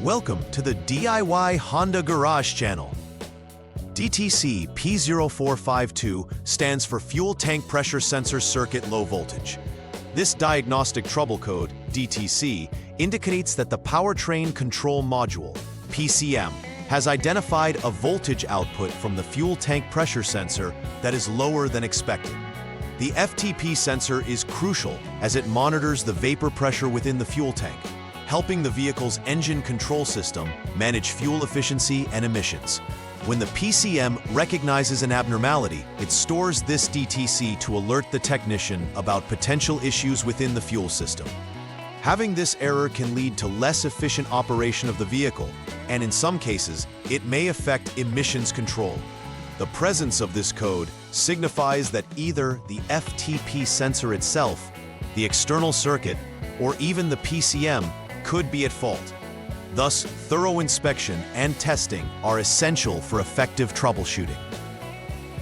Welcome to the DIY Honda Garage channel. DTC P0452 stands for Fuel Tank Pressure Sensor Circuit Low Voltage. This diagnostic trouble code, DTC, indicates that the Powertrain Control Module, PCM, has identified a voltage output from the fuel tank pressure sensor that is lower than expected. The FTP sensor is crucial as it monitors the vapor pressure within the fuel tank, helping the vehicle's engine control system manage fuel efficiency and emissions. When the PCM recognizes an abnormality, it stores this DTC to alert the technician about potential issues within the fuel system. Having this error can lead to less efficient operation of the vehicle, and in some cases, it may affect emissions control. The presence of this code signifies that either the FTP sensor itself, the external circuit, or even the PCM could be at fault. Thus, thorough inspection and testing are essential for effective troubleshooting.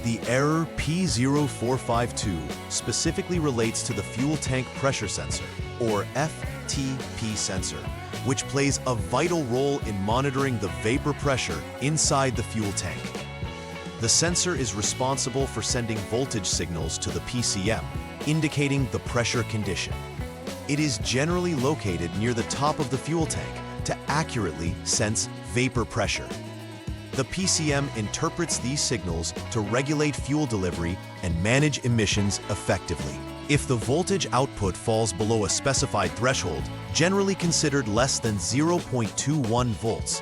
The error P0452 specifically relates to the fuel tank pressure sensor, or FTP sensor, which plays a vital role in monitoring the vapor pressure inside the fuel tank. The sensor is responsible for sending voltage signals to the PCM, indicating the pressure condition. It is generally located near the top of the fuel tank to accurately sense vapor pressure. The PCM interprets these signals to regulate fuel delivery and manage emissions effectively. If the voltage output falls below a specified threshold, generally considered less than 0.21 volts,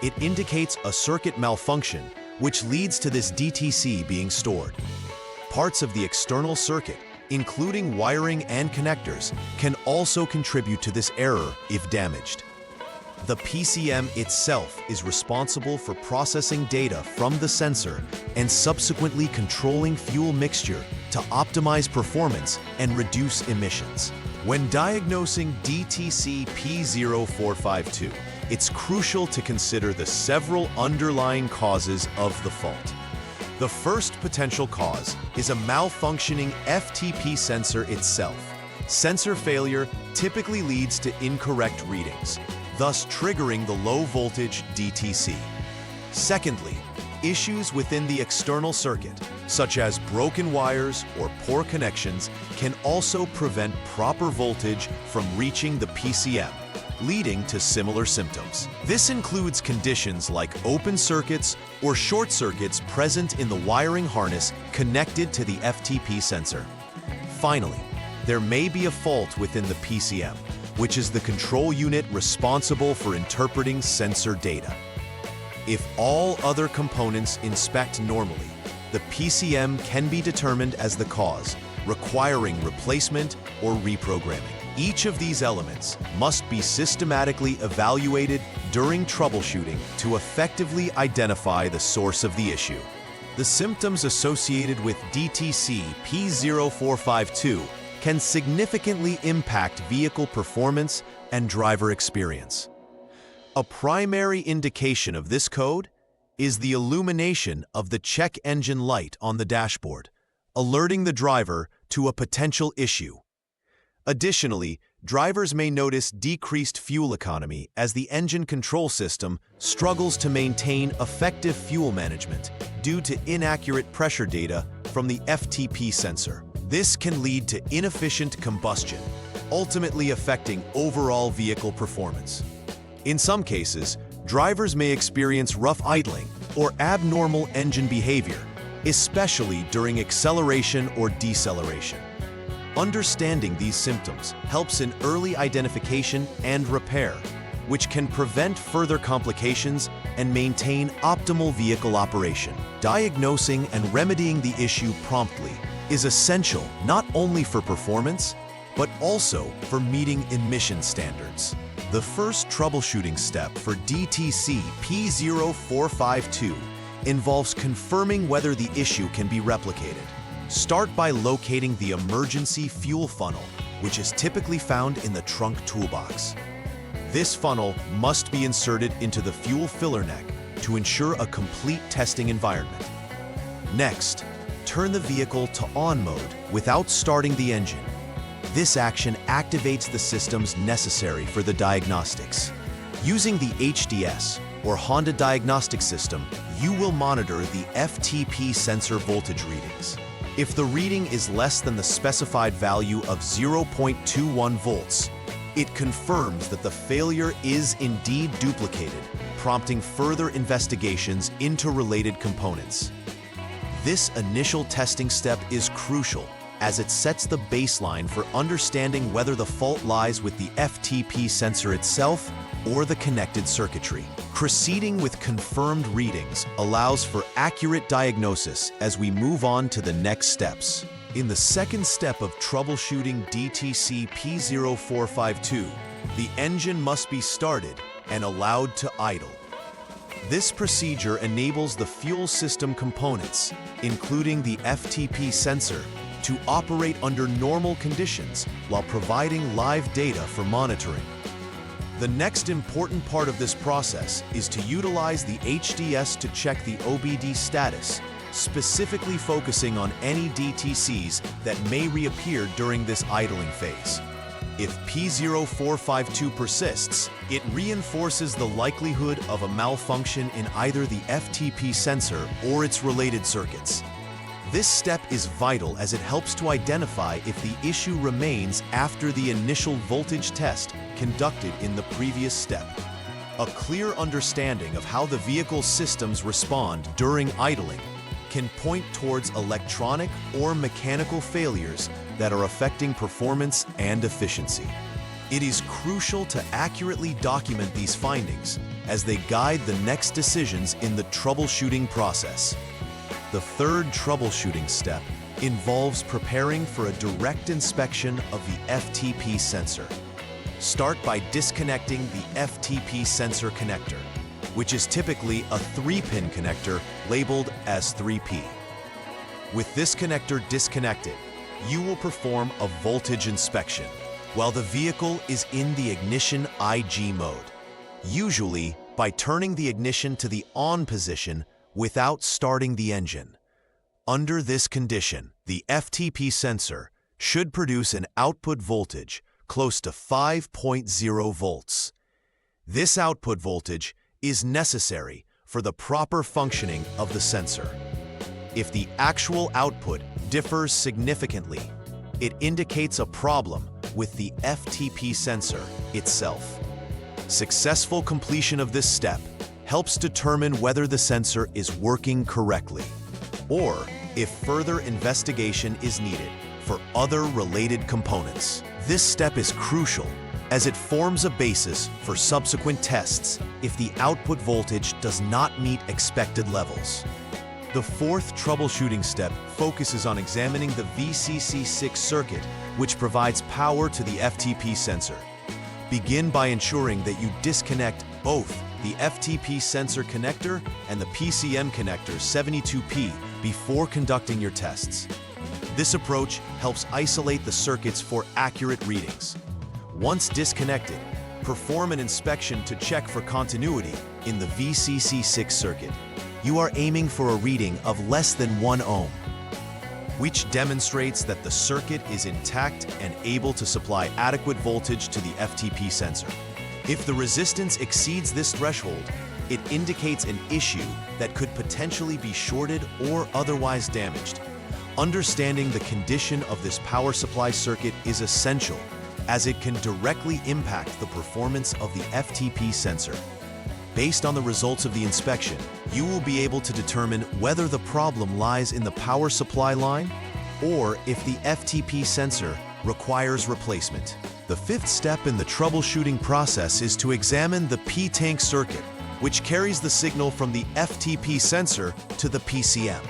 it indicates a circuit malfunction, which leads to this DTC being stored. Parts of the external circuit, including wiring and connectors, can also contribute to this error if damaged. The PCM itself is responsible for processing data from the sensor and subsequently controlling fuel mixture to optimize performance and reduce emissions. When diagnosing DTC P0452, it's crucial to consider the several underlying causes of the fault. The first potential cause is a malfunctioning FTP sensor itself. Sensor failure typically leads to incorrect readings, thus triggering the low voltage DTC. Secondly, issues within the external circuit, such as broken wires or poor connections, can also prevent proper voltage from reaching the PCM, leading to similar symptoms. This includes conditions like open circuits or short circuits present in the wiring harness connected to the FTP sensor. Finally, there may be a fault within the PCM, which is the control unit responsible for interpreting sensor data. If all other components inspect normally, the PCM can be determined as the cause, requiring replacement or reprogramming. Each of these elements must be systematically evaluated during troubleshooting to effectively identify the source of the issue. The symptoms associated with DTC P0452 can significantly impact vehicle performance and driver experience. A primary indication of this code is the illumination of the check engine light on the dashboard, alerting the driver to a potential issue. Additionally, drivers may notice decreased fuel economy as the engine control system struggles to maintain effective fuel management due to inaccurate pressure data from the FTP sensor. This can lead to inefficient combustion, ultimately affecting overall vehicle performance. In some cases, drivers may experience rough idling or abnormal engine behavior, especially during acceleration or deceleration. Understanding these symptoms helps in early identification and repair, which can prevent further complications and maintain optimal vehicle operation. Diagnosing and remedying the issue promptly is essential not only for performance, but also for meeting emission standards. The first troubleshooting step for DTC P0452 involves confirming whether the issue can be replicated. Start by locating the emergency fuel funnel, which is typically found in the trunk toolbox. This funnel must be inserted into the fuel filler neck to ensure a complete testing environment. Next, turn the vehicle to on mode without starting the engine. This action activates the systems necessary for the diagnostics. Using the HDS, or Honda Diagnostic System, you will monitor the FTP sensor voltage readings. If the reading is less than the specified value of 0.21 volts, it confirms that the failure is indeed duplicated, prompting further investigations into related components. This initial testing step is crucial as it sets the baseline for understanding whether the fault lies with the FTP sensor itself or the connected circuitry. Proceeding with confirmed readings allows for accurate diagnosis as we move on to the next steps. In the second step of troubleshooting DTC P0452, the engine must be started and allowed to idle. This procedure enables the fuel system components, including the FTP sensor, to operate under normal conditions while providing live data for monitoring. The next important part of this process is to utilize the HDS to check the OBD status, specifically focusing on any DTCs that may reappear during this idling phase. If P0452 persists, it reinforces the likelihood of a malfunction in either the FTP sensor or its related circuits. This step is vital as it helps to identify if the issue remains after the initial voltage test conducted in the previous step. A clear understanding of how the vehicle's systems respond during idling can point towards electronic or mechanical failures that are affecting performance and efficiency. It is crucial to accurately document these findings as they guide the next decisions in the troubleshooting process. The third troubleshooting step involves preparing for a direct inspection of the FTP sensor. Start by disconnecting the FTP sensor connector, which is typically a 3-pin connector labeled as 3P. With this connector disconnected, you will perform a voltage inspection while the vehicle is in the ignition IG mode, usually by turning the ignition to the on position without starting the engine. Under this condition, the FTP sensor should produce an output voltage close to 5.0 volts. This output voltage is necessary for the proper functioning of the sensor. If the actual output differs significantly, it indicates a problem with the FTP sensor itself. Successful completion of this step helps determine whether the sensor is working correctly, or if further investigation is needed for other related components. This step is crucial as it forms a basis for subsequent tests if the output voltage does not meet expected levels. The fourth troubleshooting step focuses on examining the VCC6 circuit, which provides power to the FTP sensor. Begin by ensuring that you disconnect both the FTP sensor connector and the PCM connector 72P before conducting your tests. This approach helps isolate the circuits for accurate readings. Once disconnected, perform an inspection to check for continuity in the VCC6 circuit. You are aiming for a reading of less than 1 ohm, which demonstrates that the circuit is intact and able to supply adequate voltage to the FTP sensor. If the resistance exceeds this threshold, it indicates an issue that could potentially be shorted or otherwise damaged. Understanding the condition of this power supply circuit is essential, as it can directly impact the performance of the FTP sensor. Based on the results of the inspection, you will be able to determine whether the problem lies in the power supply line or if the FTP sensor requires replacement. The fifth step in the troubleshooting process is to examine the P-tank circuit, which carries the signal from the FTP sensor to the PCM.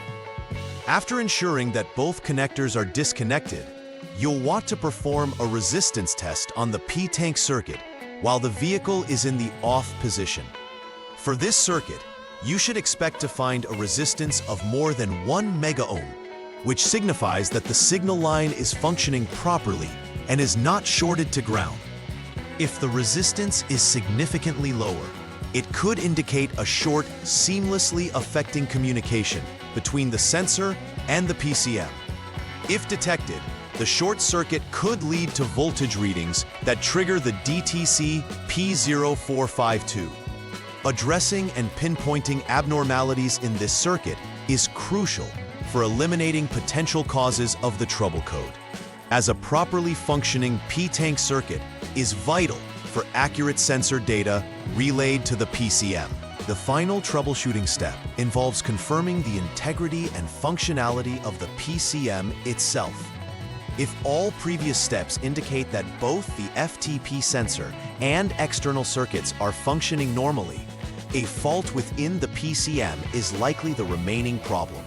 After ensuring that both connectors are disconnected, you'll want to perform a resistance test on the P-tank circuit while the vehicle is in the off position. For this circuit, you should expect to find a resistance of more than 1 megaohm, which signifies that the signal line is functioning properly and is not shorted to ground. If the resistance is significantly lower, it could indicate a short seamlessly affecting communication between the sensor and the PCM. If detected, The short circuit could lead to voltage readings that trigger the DTC P0452. Addressing and pinpointing abnormalities in this circuit is crucial for eliminating potential causes of the trouble code, as a properly functioning P-tank circuit is vital for accurate sensor data relayed to the PCM. The final troubleshooting step involves confirming the integrity and functionality of the PCM itself. If all previous steps indicate that both the FTP sensor and external circuits are functioning normally, a fault within the PCM is likely the remaining problem.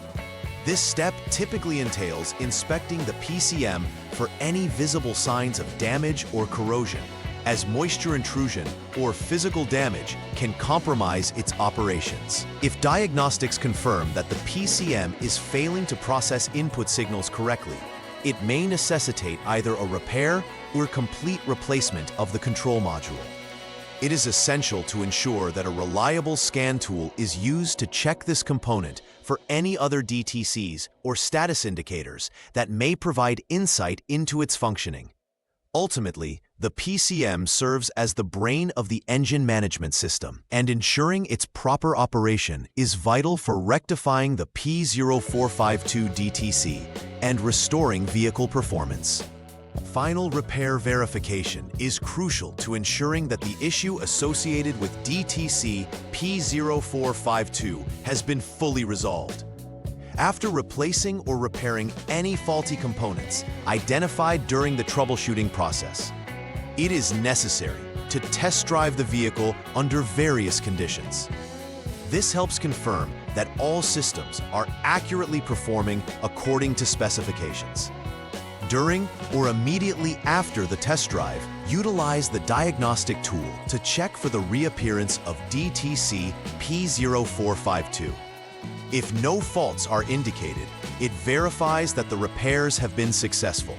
This step typically entails inspecting the PCM for any visible signs of damage or corrosion, as moisture intrusion or physical damage can compromise its operations. If diagnostics confirm that the PCM is failing to process input signals correctly, it may necessitate either a repair or complete replacement of the control module. It is essential to ensure that a reliable scan tool is used to check this component for any other DTCs or status indicators that may provide insight into its functioning. Ultimately, the PCM serves as the brain of the engine management system, and ensuring its proper operation is vital for rectifying the P0452 DTC and restoring vehicle performance. Final repair verification is crucial to ensuring that the issue associated with DTC P0452 has been fully resolved. After replacing or repairing any faulty components identified during the troubleshooting process, it is necessary to test drive the vehicle under various conditions. This helps confirm that all systems are accurately performing according to specifications. During or immediately after the test drive, utilize the diagnostic tool to check for the reappearance of DTC P0452. If no faults are indicated, it verifies that the repairs have been successful.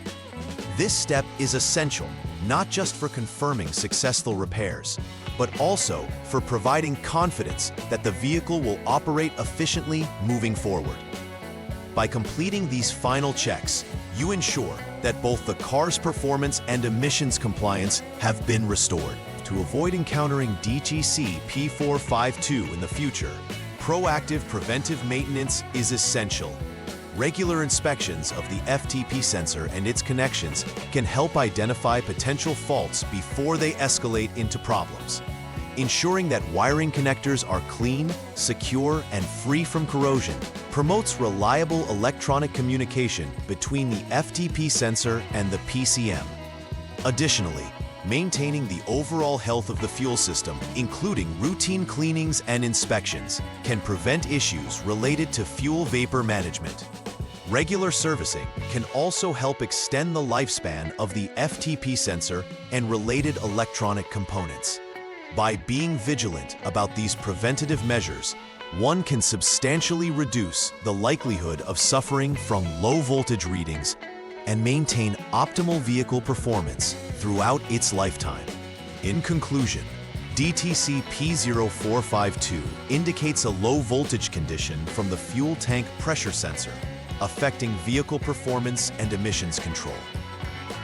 This step is essential not just for confirming successful repairs, but also for providing confidence that the vehicle will operate efficiently moving forward. By completing these final checks, you ensure that both the car's performance and emissions compliance have been restored. To avoid encountering DTC P0452 in the future, proactive preventive maintenance is essential. Regular inspections of the FTP sensor and its connections can help identify potential faults before they escalate into problems. Ensuring that wiring connectors are clean, secure, and free from corrosion promotes reliable electronic communication between the FTP sensor and the PCM. Additionally, maintaining the overall health of the fuel system, including routine cleanings and inspections, can prevent issues related to fuel vapor management. Regular servicing can also help extend the lifespan of the FTP sensor and related electronic components. By being vigilant about these preventative measures, one can substantially reduce the likelihood of suffering from low voltage readings and maintain optimal vehicle performance throughout its lifetime. In conclusion, DTC P0452 indicates a low voltage condition from the fuel tank pressure sensor, affecting vehicle performance and emissions control.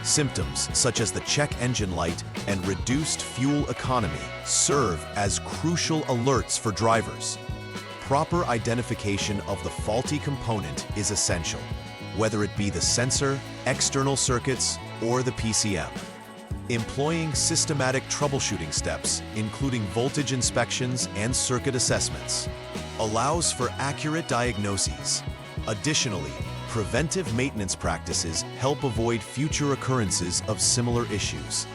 Symptoms such as the check engine light and reduced fuel economy serve as crucial alerts for drivers. Proper identification of the faulty component is essential, whether it be the sensor, external circuits, or the PCM. Employing systematic troubleshooting steps, including voltage inspections and circuit assessments, allows for accurate diagnoses. Additionally, preventive maintenance practices help avoid future occurrences of similar issues.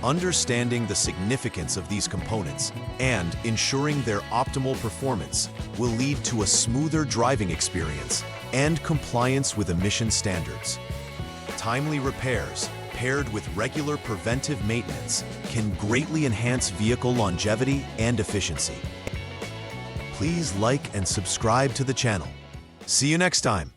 Understanding the significance of these components and ensuring their optimal performance will lead to a smoother driving experience and compliance with emission standards. Timely repairs, paired with regular preventive maintenance, can greatly enhance vehicle longevity and efficiency. Please like and subscribe to the channel. See you next time.